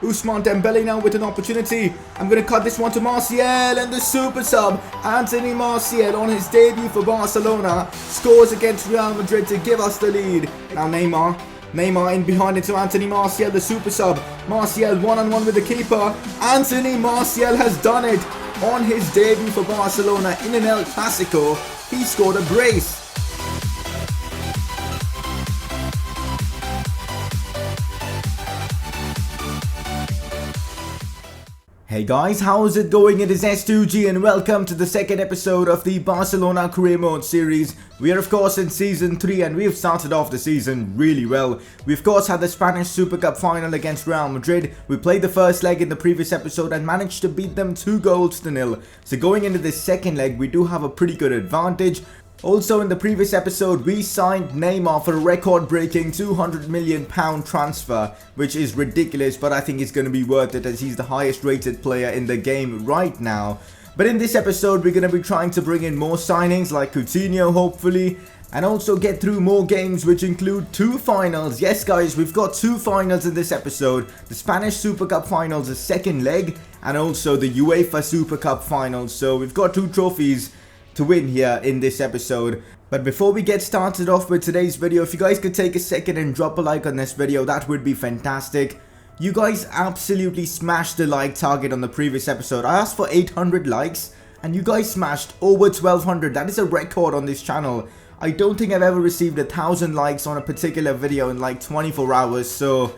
Ousmane Dembele now with an opportunity. I'm going to cut this one to Martial, and the super sub, Anthony Martial, on his debut for Barcelona, scores against Real Madrid to give us the lead. Now Neymar in behind into Anthony Martial, the super sub. Martial one-on-one with the keeper. Anthony Martial has done it. On his debut for Barcelona in an El Clasico, he scored a brace. Hey guys, how's it going? It is S2G and welcome to the second episode of the Barcelona Career Mode series. We are of course in Season 3 and we have started off the season really well. We of course had the Spanish Super Cup final against Real Madrid. We played the first leg in the previous episode and managed to beat them 2-0. So going into this second leg, we do have a pretty good advantage. Also in the previous episode, we signed Neymar for a record-breaking £200 million transfer, which is ridiculous, but I think it's going to be worth it as he's the highest rated player in the game right now. But in this episode, we're going to be trying to bring in more signings like Coutinho, hopefully, and also get through more games which include 2 finals. Yes guys, we've got 2 finals in this episode. The Spanish Super Cup finals, the second leg, and also the UEFA Super Cup finals. So we've got 2 trophies to win here in this episode. But before we get started off with today's video, if you guys could take a second and drop a like on this video, that would be fantastic. You guys absolutely smashed the like target on the previous episode. I asked for 800 likes and you guys smashed over 1200. That is a record on this channel. I don't think I've ever received 1000 likes on a particular video in like 24 hours, so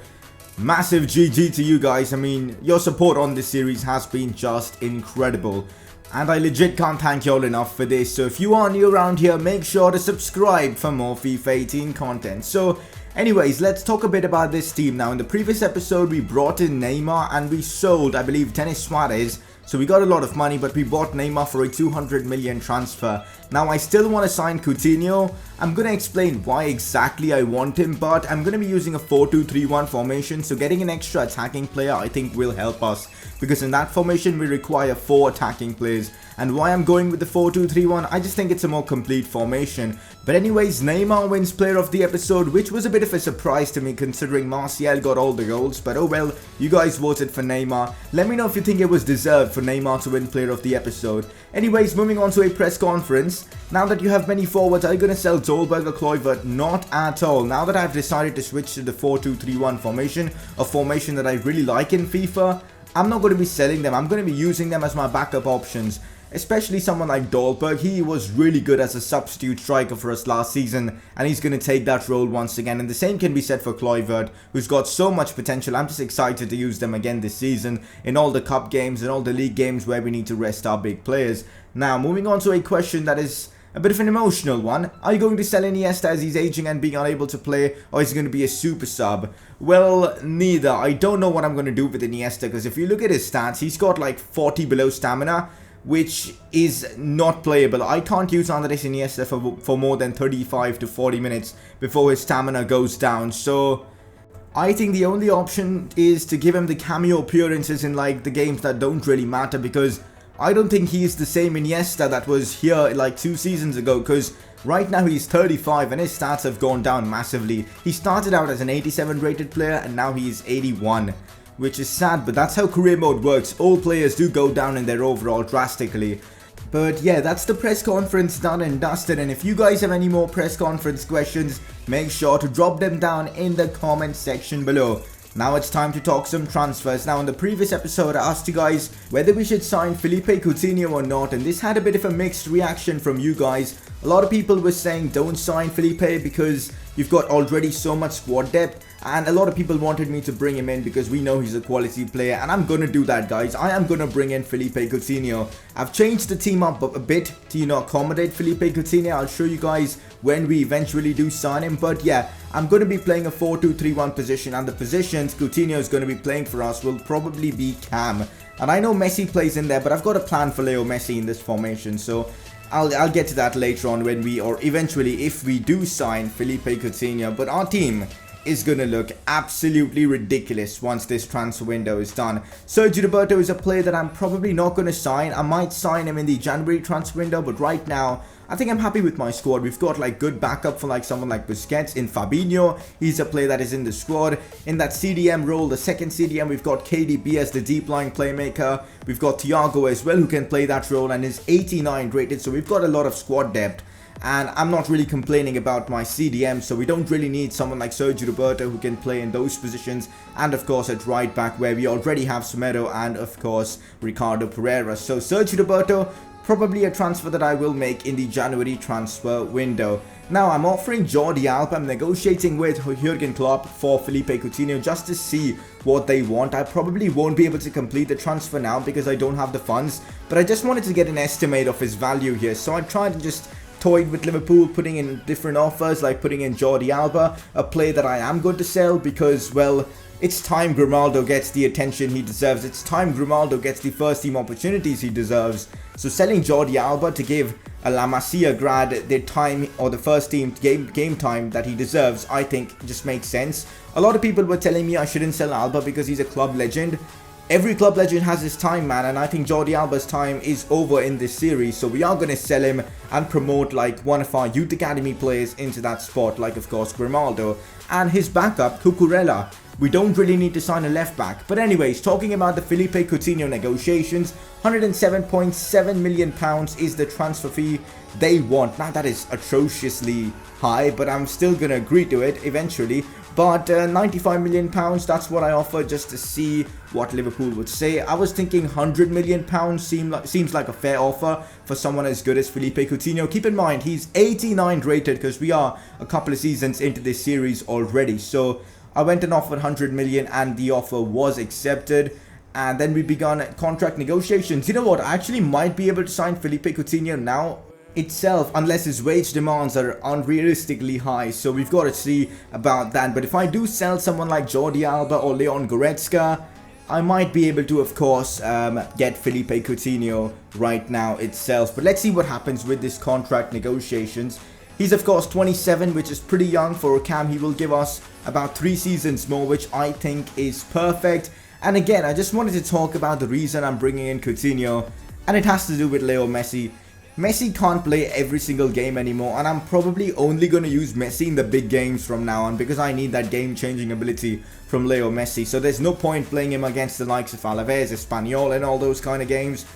massive GG to you guys. I mean, your support on this series has been just incredible. And I legit can't thank y'all enough for this. So if you are new around here, make sure to subscribe for more FIFA 18 content. So anyways, let's talk a bit about this team. Now in the previous episode, we brought in Neymar and we sold, I believe, Dennis Suarez. So we got a lot of money, but we bought Neymar for a 200 million transfer. Now I still want to sign Coutinho. I'm going to explain why exactly I want him, but I'm going to be using a 4-2-3-1 formation. So getting an extra attacking player I think will help us, because in that formation we require 4 attacking players. And why I'm going with the 4-2-3-1, I just think it's a more complete formation. But anyways, Neymar wins player of the episode, which was a bit of a surprise to me considering Martial got all the goals. But oh well, you guys voted for Neymar. Let me know if you think it was deserved for Neymar to win player of the episode. Anyways, moving on to a press conference. Now that you have many forwards, are you going to sell Dolberg or Kluivert? Not at all. Now that I've decided to switch to the 4-2-3-1 formation, a formation that I really like in FIFA, I'm not going to be selling them. I'm going to be using them as my backup options. Especially someone like Dolberg. He was really good as a substitute striker for us last season, and he's going to take that role once again. And the same can be said for Kluivert, who's got so much potential. I'm just excited to use them again this season in all the cup games and all the league games where we need to rest our big players. Now, moving on to a question that is a bit of an emotional one. Are you going to sell Iniesta as he's aging and being unable to play, or is he going to be a super sub? Well, neither. I don't know what I'm going to do with Iniesta, because if you look at his stats, he's got like 40 below stamina, which is not playable. I can't use Andres Iniesta for more than 35 to 40 minutes before his stamina goes down. So I think the only option is to give him the cameo appearances in like the games that don't really matter, because I don't think he's the same Iniesta that was here like 2 seasons ago, because right now he's 35 and his stats have gone down massively. He started out as an 87 rated player and now he's 81. Which is sad, but that's how career mode works. All players do go down in their overall drastically. But yeah, that's the press conference done and dusted. And if you guys have any more press conference questions, make sure to drop them down in the comment section below. Now it's time to talk some transfers. Now in the previous episode I asked you guys whether we should sign Felipe Coutinho or not, and this had a bit of a mixed reaction from you guys. A lot of people were saying don't sign Felipe because you've got already so much squad depth, and a lot of people wanted me to bring him in because we know he's a quality player, and I'm gonna do that guys. I am gonna bring in Felipe Coutinho. I've changed the team up a bit to accommodate Felipe Coutinho. I'll show you guys when we eventually do sign him, but yeah, I'm going to be playing a 4-2-3-1 position, and the positions Coutinho is going to be playing for us will probably be cam. And I know Messi plays in there, but I've got a plan for Leo Messi in this formation, so I'll get to that later on when we, or eventually if we do sign Felipe Coutinho. But our team is going to look absolutely ridiculous once this transfer window is done. Sergio Roberto is a player that I'm probably not going to sign. I might sign him in the January transfer window, but right now I think I'm happy with my squad. We've got like good backup for like someone like Busquets. In Fabinho, he's a player that is in the squad. In that CDM role, the second CDM, we've got KDB as the deep line playmaker. We've got Thiago as well, who can play that role and is 89 rated. So we've got a lot of squad depth. And I'm not really complaining about my CDM, so we don't really need someone like Sergio Roberto who can play in those positions. And of course at right back, where we already have Semedo and of course Ricardo Pereira. So Sergio Roberto, probably a transfer that I will make in the January transfer window. Now I'm offering Jordi Alba. I'm negotiating with Jurgen Klopp for Felipe Coutinho just to see what they want. I probably won't be able to complete the transfer now because I don't have the funds, but I just wanted to get an estimate of his value here. So I tried to just toyed with Liverpool, putting in different offers, like putting in Jordi Alba, a player that I am going to sell because, well, it's time Grimaldo gets the attention he deserves. It's time Grimaldo gets the first team opportunities he deserves. So selling Jordi Alba to give a La Masia grad the time or the first team game time that he deserves, I think just makes sense. A lot of people were telling me I shouldn't sell Alba because he's a club legend. Every club legend has his time, man, and I think Jordi Alba's time is over in this series, so we are going to sell him and promote like one of our youth academy players into that spot, like of course Grimaldo, and his backup Cucurella. We don't really need to sign a left back. But anyways, talking about the Felipe Coutinho negotiations, £107.7 million is the transfer fee they want. Now that is atrociously high, but I'm still going to agree to it eventually. But £95 million, that's what I offer just to see what Liverpool would say. I was thinking £100 million seems like a fair offer for someone as good as Felipe Coutinho. Keep in mind, he's 89 rated because we are a couple of seasons into this series already. So I went and offered £100 million and the offer was accepted. And then we began contract negotiations. You know what? I actually might be able to sign Felipe Coutinho now itself, unless his wage demands are unrealistically high, so we've got to see about that. But if I do sell someone like Jordi Alba or Leon Goretzka, I might be able to of course get Felipe Coutinho right now itself. But let's see what happens with this contract negotiations. He's of course 27, which is pretty young for a cam. He will give us about 3 seasons more, which I think is perfect. And again, I just wanted to talk about the reason I'm bringing in Coutinho, and it has to do with Leo Messi. Messi can't play every single game anymore, and I'm probably only going to use Messi in the big games from now on because I need that game-changing ability from Leo Messi. So there's no point playing him against the likes of Alaves, Espanyol and all those kind of games.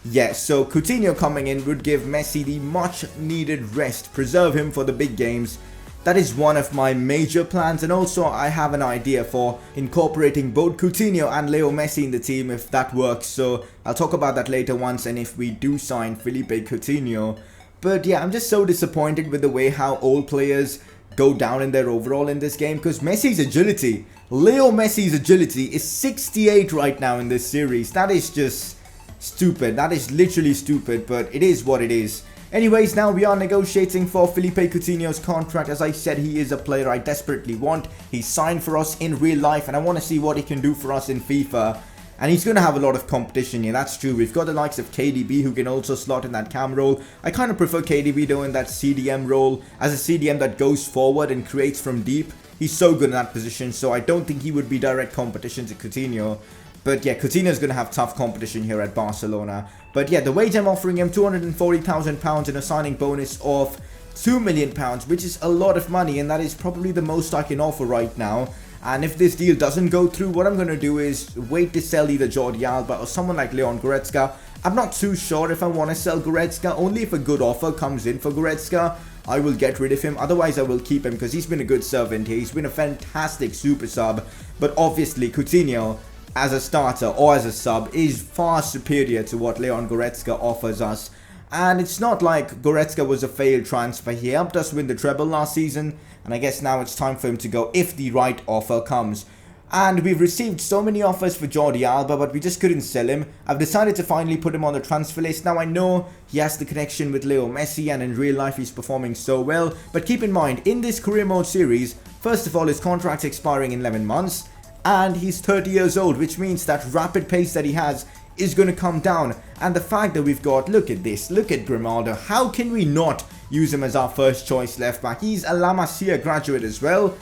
Yes, so Coutinho coming in would give Messi the much-needed rest, preserve him for the big games. That is one of my major plans, and also I have an idea for incorporating both Coutinho and Leo Messi in the team if that works. So I'll talk about that later once and if we do sign Felipe Coutinho. But yeah, I'm just so disappointed with the way how old players go down in their overall in this game, because Messi's agility, Leo Messi's agility is 68 right now in this series. That is just stupid. That is literally stupid, but it is what it is. Anyways, now we are negotiating for Felipe Coutinho's contract. As I said, he is a player I desperately want. He's signed for us in real life, and I want to see what he can do for us in FIFA. And he's going to have a lot of competition here, that's true. We've got the likes of KDB who can also slot in that cam role. I kind of prefer KDB though in that CDM role, as a CDM that goes forward and creates from deep. He's so good in that position, so I don't think he would be direct competition to Coutinho. But yeah, Coutinho's going to have tough competition here at Barcelona. But yeah, the wage I'm offering him, £240,000 and a signing bonus of £2 million, which is a lot of money, and that is probably the most I can offer right now. And if this deal doesn't go through, what I'm going to do is wait to sell either Jordi Alba or someone like Leon Goretzka. I'm not too sure if I want to sell Goretzka. Only if a good offer comes in for Goretzka, I will get rid of him. Otherwise, I will keep him because he's been a good servant here. He's been a fantastic super sub. But obviously, Coutinho, as a starter or as a sub, is far superior to what Leon Goretzka offers us. And it's not like Goretzka was a failed transfer. He helped us win the treble last season, and I guess now it's time for him to go if the right offer comes. And we've received so many offers for Jordi Alba, but we just couldn't sell him. I've decided to finally put him on the transfer list. Now I know he has the connection with Leo Messi, and in real life he's performing so well. But keep in mind, in this career mode series, first of all, his contract's expiring in 11 months. And he's 30 years old, which means that rapid pace that he has is going to come down. And the fact that we've got, look at this, look at Grimaldo. How can we not use him as our first choice left back? He's a La Masia graduate as well.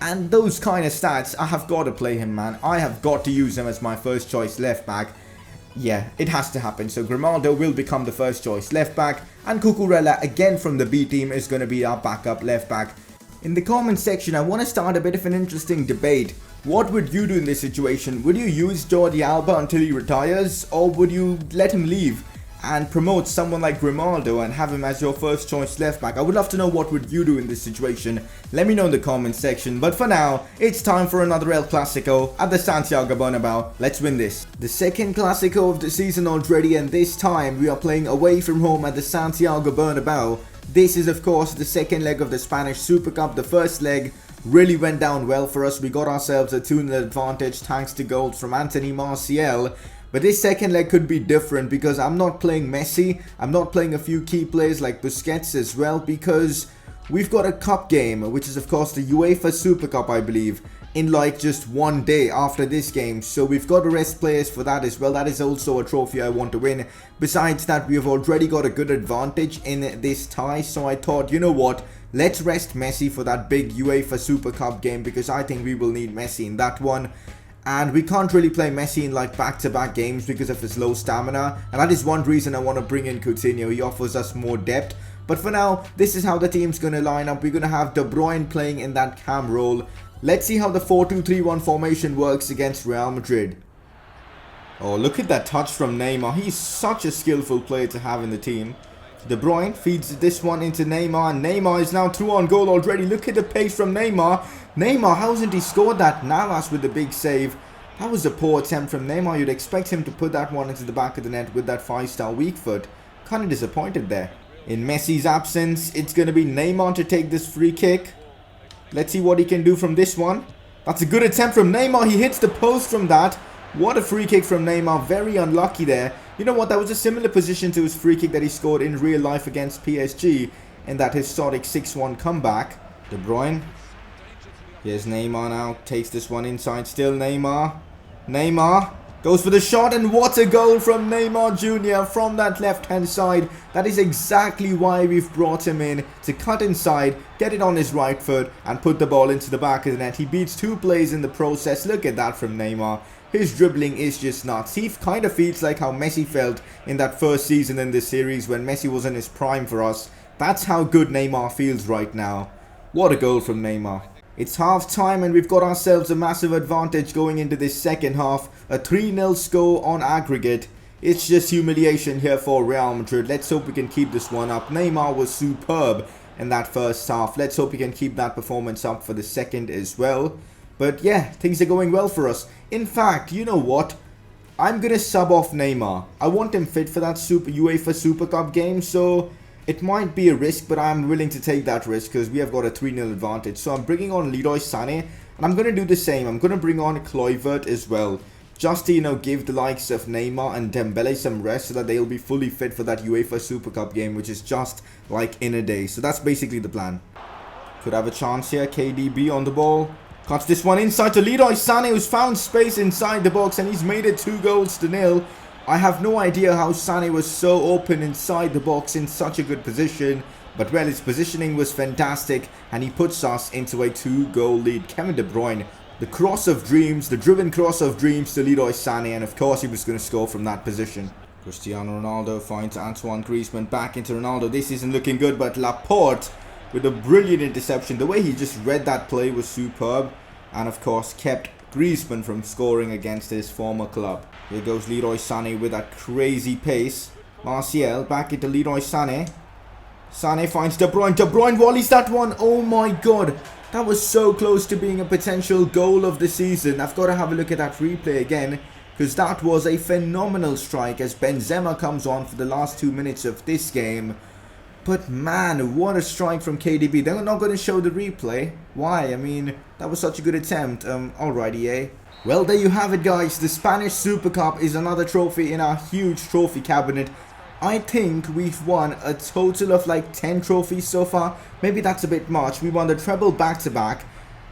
And those kind of stats, I have got to play him, man. I have got to use him as my first choice left back. Yeah, it has to happen. So Grimaldo will become the first choice left back, and Cucurella again from the B team is going to be our backup left back. In the comment section, I want to start a bit of an interesting debate. What would you do in this situation? Would you use Jordi Alba until he retires, or would you let him leave and promote someone like Grimaldo and have him as your first choice left back? I would love to know what would you do in this situation. Let me know in the comment section. But for now, it's time for another El Clasico at the Santiago Bernabeu. Let's win this. The second Clasico of the season already, and this time we are playing away from home at the Santiago Bernabeu. This is of course the second leg of the Spanish Super Cup. The first leg really went down well for us. We got ourselves a 2-0 advantage thanks to goals from Anthony Martial. But this second leg could be different because I'm not playing Messi. I'm not playing a few key players like Busquets as well, because we've got a cup game, which is of course the UEFA Super Cup, I believe, in like just one day after this game. So we've got to rest players for that as well. That is also a trophy I want to win. Besides that, we have already got a good advantage in this tie. So I thought, you know what? Let's rest Messi for that big UEFA Super Cup game, because I think we will need Messi in that one. And we can't really play Messi in like back-to-back games because of his low stamina. And that is one reason I want to bring in Coutinho. He offers us more depth. But for now, this is how the team's going to line up. We're going to have De Bruyne playing in that cam role. Let's see how the 4-2-3-1 formation works against Real Madrid. Oh, look at that touch from Neymar. He's such a skillful player to have in the team. De Bruyne feeds this one into Neymar. Neymar is now through on goal already. Look at the pace from Neymar. Neymar, how hasn't he scored that? Navas with the big save. That was a poor attempt from Neymar. You'd expect him to put that one into the back of the net with that 5-star weak foot. Kind of disappointed there. In Messi's absence, it's going to be Neymar to take this free kick. Let's see what he can do from this one. That's a good attempt from Neymar. He hits the post from that. What a free kick from Neymar. Very unlucky there. You know what? That was a similar position to his free kick that he scored in real life against PSG in that historic 6-1 comeback. De Bruyne. Here's Neymar now. Takes this one inside. Still Neymar. Neymar goes for the shot, and what a goal from Neymar Jr. from that left-hand side. That is exactly why we've brought him in, to cut inside, get it on his right foot, and put the ball into the back of the net. He beats two players in the process. Look at that from Neymar. His dribbling is just nuts. He kind of feels like how Messi felt in that first season in this series when Messi was in his prime for us. That's how good Neymar feels right now. What a goal from Neymar. It's half time and we've got ourselves a massive advantage going into this second half. A 3-0 score on aggregate. It's just humiliation here for Real Madrid. Let's hope we can keep this one up. Neymar was superb in that first half. Let's hope we can keep that performance up for the second as well. But yeah, things are going well for us. In fact, you know what? I'm going to sub off Neymar. I want him fit for that UEFA Super Cup game, so it might be a risk, but I'm willing to take that risk because we have got a 3-0 advantage. So I'm bringing on Leroy Sané, and I'm going to do the same. I'm going to bring on Kluivert as well, just to, you know, give the likes of Neymar and Dembele some rest so that they'll be fully fit for that UEFA Super Cup game, which is just like in a day. So that's basically the plan. Could have a chance here. KDB on the ball. Cuts this one inside to Leroy Sané, who's found space inside the box, and he's made it 2-0. I have no idea how Sané was so open inside the box in such a good position. But well, his positioning was fantastic, and he puts us into a 2-goal lead. Kevin De Bruyne, the cross of dreams, the driven cross of dreams to Leroy Sané, and of course he was going to score from that position. Cristiano Ronaldo finds Antoine Griezmann back into Ronaldo. This isn't looking good, but Laporte with a brilliant interception. The way he just read that play was superb, and of course kept Griezmann from scoring against his former club. Here goes Leroy Sané with that crazy pace. Martial back into Leroy Sané. Sané finds De Bruyne. De Bruyne volleys that one. Oh my god. That was so close to being a potential goal of the season. I've got to have a look at that replay again, because that was a phenomenal strike as Benzema comes on for the last 2 minutes of this game. But man, what a strike from KDB. They're not going to show the replay. Why? I mean, that was such a good attempt. Alrighty, eh? Well, there you have it, guys. The Spanish Super Cup is another trophy in our huge trophy cabinet. I think we've won a total of like 10 trophies so far. Maybe that's a bit much. We won the treble back-to-back,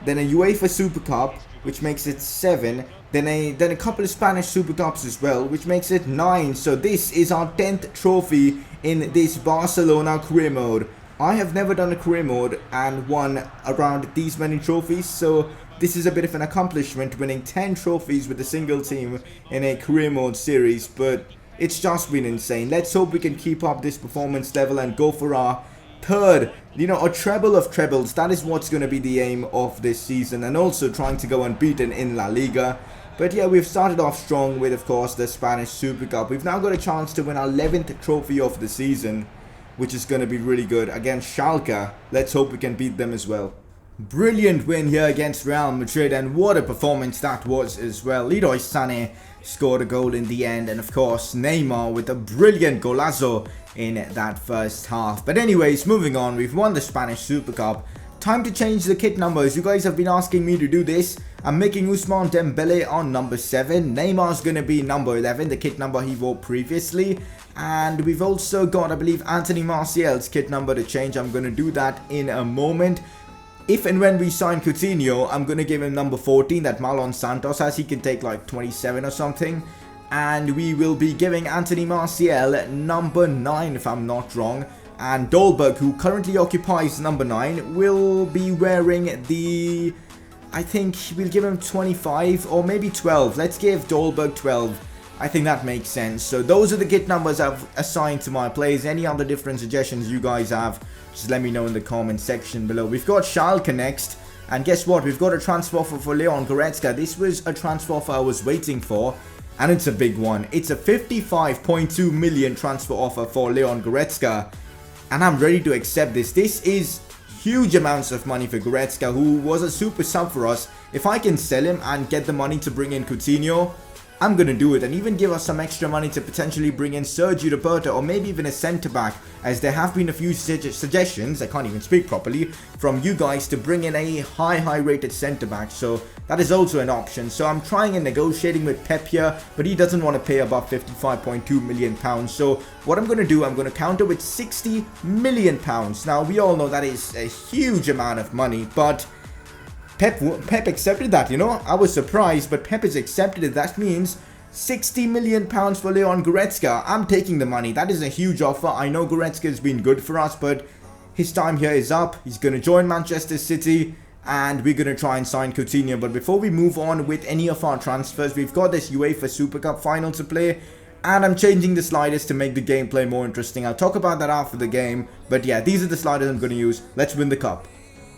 then a UEFA Super Cup, which makes it 7, then a couple of Spanish Super Cups as well, which makes it 9. So this is our 10th trophy in this Barcelona career mode. I have never done a career mode and won around these many trophies, so this is a bit of an accomplishment, winning 10 trophies with a single team in a career mode series, but it's just been insane. Let's hope we can keep up this performance level and go for our third, a treble of trebles. That is what's going to be the aim of this season, and also trying to go unbeaten in La Liga. But yeah, we've started off strong with, of course, the Spanish Super Cup. We've now got a chance to win our 11th trophy of the season, which is going to be really good against Schalke. Let's hope we can beat them as well. Brilliant win here against Real Madrid, and what a performance that was as well. Leroy Sané scored a goal in the end, and of course Neymar with a brilliant golazo in that first half. But anyways, moving on, we've won the Spanish Super Cup. Time to change the kit numbers. You guys have been asking me to do this. I'm making Ousmane Dembele on number 7. Neymar's going to be number 11, the kit number he wore previously. And we've also got, I believe, Anthony Martial's kit number to change. I'm going to do that in a moment. If and when we sign Coutinho, I'm going to give him number 14 that Marlon Santos has. He can take like 27 or something. And we will be giving Anthony Martial number 9 if I'm not wrong. And Dolberg, who currently occupies number 9, will be wearing the... I think we'll give him 25 or maybe 12. Let's give Dolberg 12. I think that makes sense. So those are the kit numbers I've assigned to my players. Any other different suggestions you guys have, just let me know in the comment section below. We've got Schalke next. And guess what? We've got a transfer offer for Leon Goretzka. This was a transfer offer I was waiting for. And it's a big one. It's a 55.2 million transfer offer for Leon Goretzka. And I'm ready to accept this. This is huge amounts of money for Goretzka, who was a super sub for us. If I can sell him and get the money to bring in Coutinho, I'm going to do it, and even give us some extra money to potentially bring in Sergio Roberto, or maybe even a centre-back, as there have been a few suggestions, I can't even speak properly, from you guys to bring in a high rated centre-back, so that is also an option. So I'm trying and negotiating with Pep here, but he doesn't want to pay above £55.2 million. So what I'm going to do, I'm going to counter with £60 million. Now, we all know that is a huge amount of money, but Pep accepted that, I was surprised, but Pep has accepted it. That means £60 million for Leon Goretzka. I'm taking the money. That is a huge offer. I know Goretzka has been good for us, but his time here is up. He's going to join Manchester City, and we're going to try and sign Coutinho. But before we move on with any of our transfers, we've got this UEFA Super Cup final to play, and I'm changing the sliders to make the gameplay more interesting. I'll talk about that after the game, but yeah, these are the sliders I'm going to use. Let's win the cup.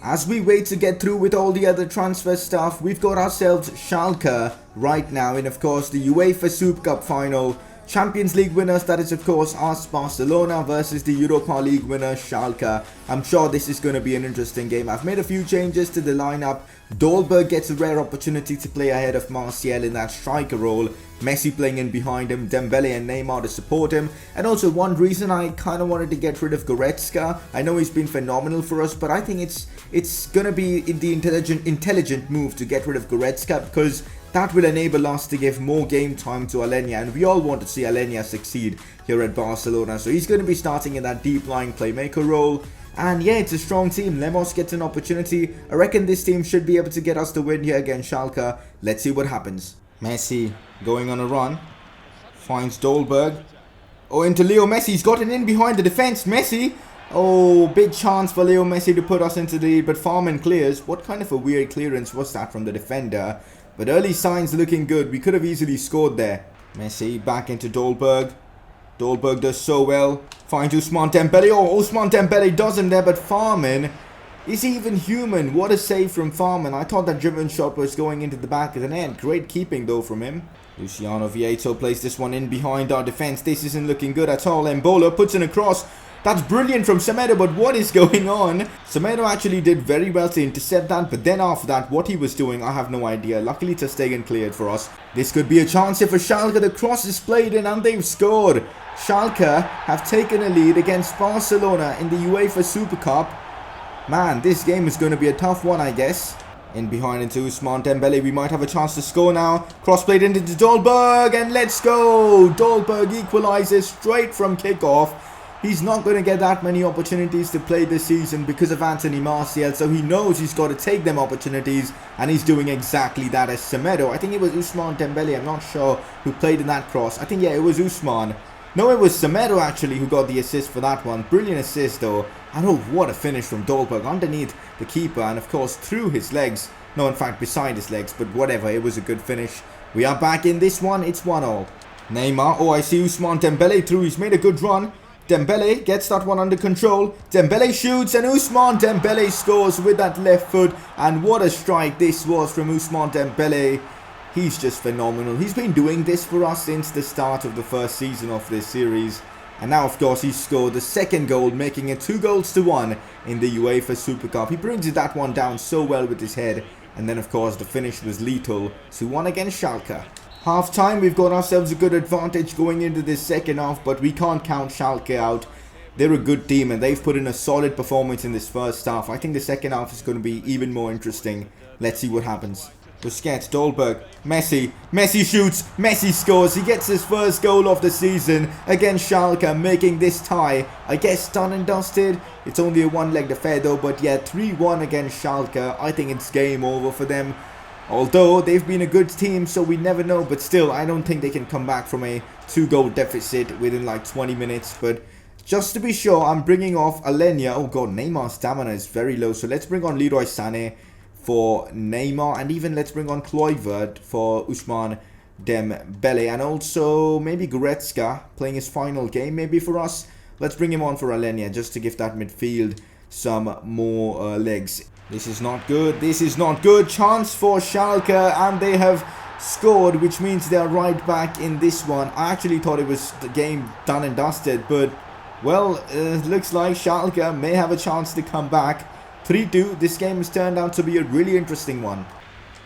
As we wait to get through with all the other transfer stuff, we've got ourselves Schalke right now in, of course, the UEFA Super Cup final. Champions League winners, that is of course us, Barcelona, versus the Europa League winner Schalke. I'm sure this is going to be an interesting game. I've made a few changes to the lineup. Dolberg gets a rare opportunity to play ahead of Martial in that striker role. Messi playing in behind him, Dembele and Neymar to support him. And also one reason I kind of wanted to get rid of Goretzka. I know he's been phenomenal for us, but I think it's going to be the intelligent move to get rid of Goretzka, because that will enable us to give more game time to Alenia, and we all want to see Alenia succeed here at Barcelona. So he's going to be starting in that deep-lying playmaker role. And yeah, it's a strong team. Lemos gets an opportunity. I reckon this team should be able to get us the win here against Schalke. Let's see what happens. Messi going on a run. Finds Dolberg. Oh, into Leo Messi. He's gotten in behind the defense. Messi. Oh, big chance for Leo Messi to put us into the lead, but Farman clears. What kind of a weird clearance was that from the defender? But early signs looking good. We could have easily scored there. Messi back into Dolberg. Dolberg does so well. Finds Ousmane Dembele. Oh, Ousmane Dembele does him there, but Farman, is he even human? What a save from Farman. I thought that driven shot was going into the back of the net. Great keeping though from him. Luciano Vieto plays this one in behind our defense. This isn't looking good at all. Mbola puts in a cross. That's brilliant from Semedo, but what is going on? Semedo actually did very well to intercept that, but then after that, what he was doing, I have no idea. Luckily, Ter Stegen cleared for us. This could be a chance here for Schalke. The cross is played in and they've scored. Schalke have taken a lead against Barcelona in the UEFA Super Cup. Man, this game is going to be a tough one, I guess. In behind into Ousmane Dembele, we might have a chance to score now. Cross played into Dolberg, and let's go! Dolberg equalizes straight from kickoff. He's not going to get that many opportunities to play this season because of Anthony Martial, so he knows he's got to take them opportunities, and he's doing exactly that as Semedo. I think it was Ousmane Dembele, I'm not sure who played in that cross. I think, yeah, it was Ousmane. No, it was Semedo actually who got the assist for that one. Brilliant assist though. And oh, what a finish from Dolberg underneath the keeper and of course through his legs. No, in fact beside his legs, but whatever, it was a good finish. We are back in this one, it's 1-all. Neymar, oh I see Ousmane Dembele through, he's made a good run. Dembele gets that one under control. Dembele shoots and Ousmane Dembele scores with that left foot. And what a strike this was from Ousmane Dembele. He's just phenomenal. He's been doing this for us since the start of the first season of this series. And now of course he scored the second goal, making it 2-1 in the UEFA Super Cup. He brings that one down so well with his head. And then of course the finish was lethal. 2-1 against Schalke. Half time, we've got ourselves a good advantage going into this second half, but we can't count Schalke out. They're a good team and they've put in a solid performance in this first half. I think the second half is going to be even more interesting. Let's see what happens. Busquets, Dolberg, Messi shoots, Messi scores. He gets his first goal of the season against Schalke, making this tie, I guess, done and dusted. It's only a one-legged affair though, but yeah, 3-1 against Schalke. I think it's game over for them. Although they've been a good team, so we never know. But still, I don't think they can come back from a 2-goal deficit within like 20 minutes. But just to be sure, I'm bringing off Alenia. Oh god, Neymar's stamina is very low. So let's bring on Leroy Sané for Neymar. And even let's bring on Kluivert for Ousmane Dembele. And also maybe Goretzka playing his final game maybe for us. Let's bring him on for Alenia just to give that midfield some more legs. This is not good. This is not good. Chance for Schalke and they have scored, which means they are right back in this one. I actually thought it was the game done and dusted, but well, it looks like Schalke may have a chance to come back. 3-2. This game has turned out to be a really interesting one.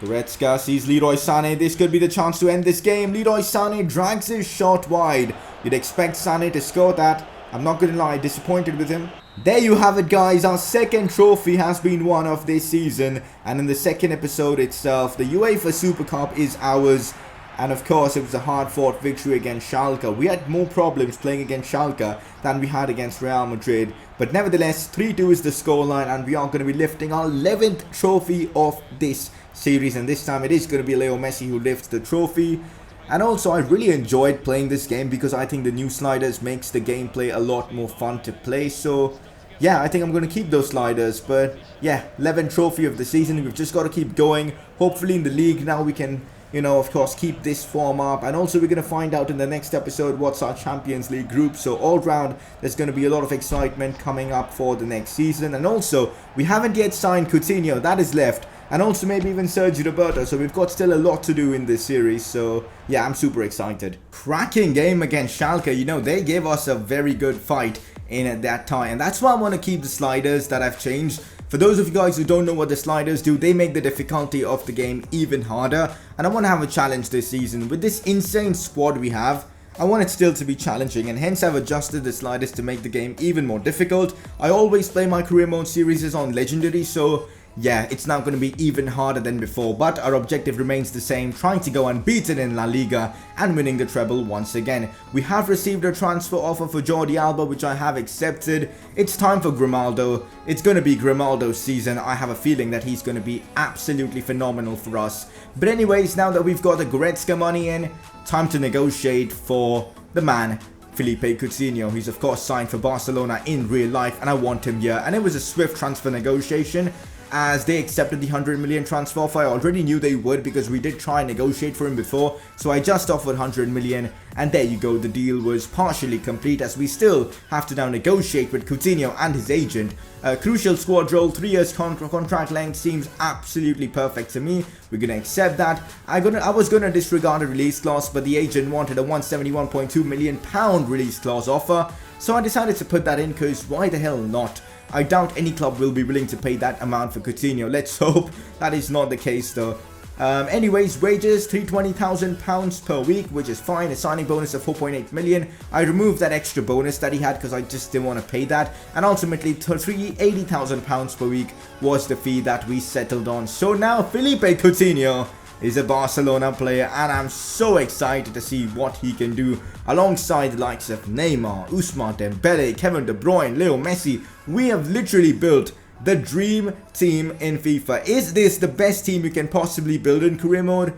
Goretzka sees Leroy Sané. This could be the chance to end this game. Leroy Sané drags his shot wide. You'd expect Sané to score that. I'm not going to lie, disappointed with him. There you have it guys, our second trophy has been won of this season, and in the second episode itself, the UEFA Super Cup is ours. And of course, it was a hard-fought victory against Schalke. We had more problems playing against Schalke than we had against Real Madrid. But nevertheless, 3-2 is the scoreline, and we are going to be lifting our 11th trophy of this series. And this time it is going to be Leo Messi who lifts the trophy. And also, I really enjoyed playing this game because I think the new sliders makes the gameplay a lot more fun to play. So, yeah, I think I'm going to keep those sliders. But, yeah, 11th trophy of the season. We've just got to keep going. Hopefully in the league now we can, you know, of course, keep this form up. And also we're going to find out in the next episode what's our Champions League group. So, all round, there's going to be a lot of excitement coming up for the next season. And also, we haven't yet signed Coutinho. That is left. And also maybe even Sergio Roberto. So we've got still a lot to do in this series. So yeah, I'm super excited. Cracking game against Schalke. You know, they gave us a very good fight in at that time. And that's why I want to keep the sliders that I've changed. For those of you guys who don't know what the sliders do, they make the difficulty of the game even harder. And I want to have a challenge this season. With this insane squad we have, I want it still to be challenging, and hence I've adjusted the sliders to make the game even more difficult. I always play my career mode series on legendary, so yeah, it's now going to be even harder than before, but our objective remains the same, trying to go unbeaten in La Liga and winning the treble once again. We have received a transfer offer for Jordi Alba, which I have accepted. It's time for Grimaldo. It's going to be Grimaldo's season. I have a feeling that he's going to be absolutely phenomenal for us. But anyways, now that we've got the Goretzka money in, time to negotiate for the man, Felipe Coutinho. He's of course signed for Barcelona in real life, and I want him here. And it was a swift transfer negotiation, as they accepted the 100 million transfer offer. I already knew they would because we did try and negotiate for him before. So I just offered 100 million, and there you go, the deal was partially complete, as we still have to now negotiate with Coutinho and his agent. Crucial squad role, 3 years contract length seems absolutely perfect to me. We're gonna accept that. I was gonna disregard a release clause, but the agent wanted a 171.2 million pound release clause offer, so I decided to put that in because why the hell not? I doubt any club will be willing to pay that amount for Coutinho. Let's hope that is not the case though. Anyways, wages £320,000 per week, which is fine. A signing bonus of 4.8 million. I removed that extra bonus that he had because I just didn't want to pay that. And ultimately, £80,000 per week was the fee that we settled on. So now Felipe Coutinho is a Barcelona player, and I'm so excited to see what he can do alongside the likes of Neymar, Ousmane Dembele, Kevin De Bruyne, Leo Messi. We have literally built the dream team in FIFA. Is this the best team you can possibly build in career mode?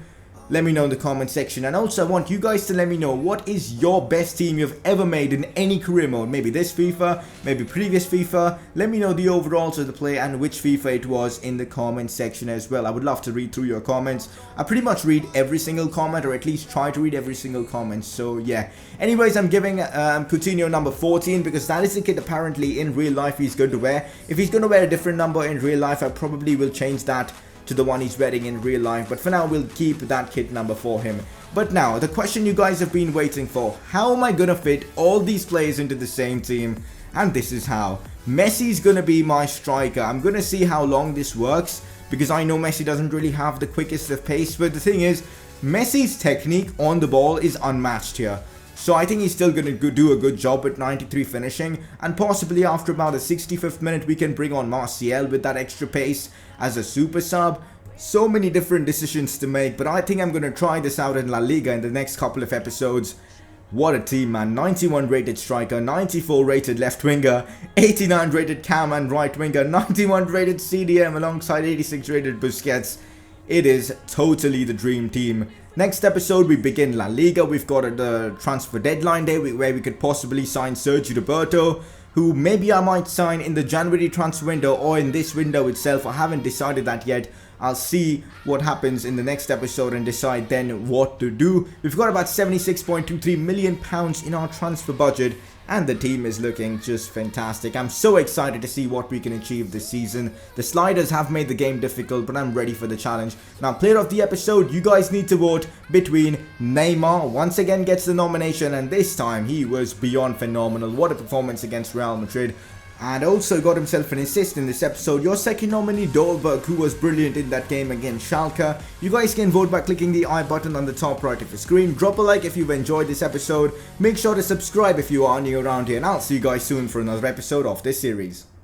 Let me know in the comment section. And also I want you guys to let me know what is your best team you've ever made in any career mode. Maybe this FIFA, maybe previous FIFA. Let me know the overalls of the play and which FIFA it was in the comment section as well. I would love to read through your comments. I pretty much read every single comment, or at least try to read every single comment. So yeah. Anyways, I'm giving Coutinho number 14 because that is the kit apparently in real life he's going to wear. If he's going to wear a different number in real life, I probably will change that to the one he's wearing in real life, but for now we'll keep that kit number for him. But now, the question you guys have been waiting for: how am I gonna fit all these players into the same team? And this is how. Messi's gonna be my striker. I'm gonna see how long this works, because I know Messi doesn't really have the quickest of pace, but the thing is, Messi's technique on the ball is unmatched here. So I think he's still going to do a good job with 93 finishing, and possibly after about the 65th minute we can bring on Martial with that extra pace as a super sub. So many different decisions to make, but I think I'm going to try this out in La Liga in the next couple of episodes. What a team, man. 91 rated striker, 94 rated left winger, 89 rated cam and right winger, 91 rated CDM alongside 86 rated Busquets. It is totally the dream team. Next episode we begin La Liga. We've got the transfer deadline day where we could possibly sign Sergio Roberto, who maybe I might sign in the January transfer window or in this window itself. I haven't decided that yet. I'll see what happens in the next episode and decide then what to do. We've got about £76.23 million in our transfer budget, and the team is looking just fantastic. I'm so excited to see what we can achieve this season. The sliders have made the game difficult, but I'm ready for the challenge. Now, player of the episode, you guys need to vote between Neymar. Once again gets the nomination, and this time he was beyond phenomenal. What a performance against Real Madrid. And also got himself an assist in this episode. Your second nominee, Dolberg, who was brilliant in that game against Schalke. You guys can vote by clicking the I button on the top right of your screen. Drop a like if you've enjoyed this episode. Make sure to subscribe if you are new around here. And I'll see you guys soon for another episode of this series.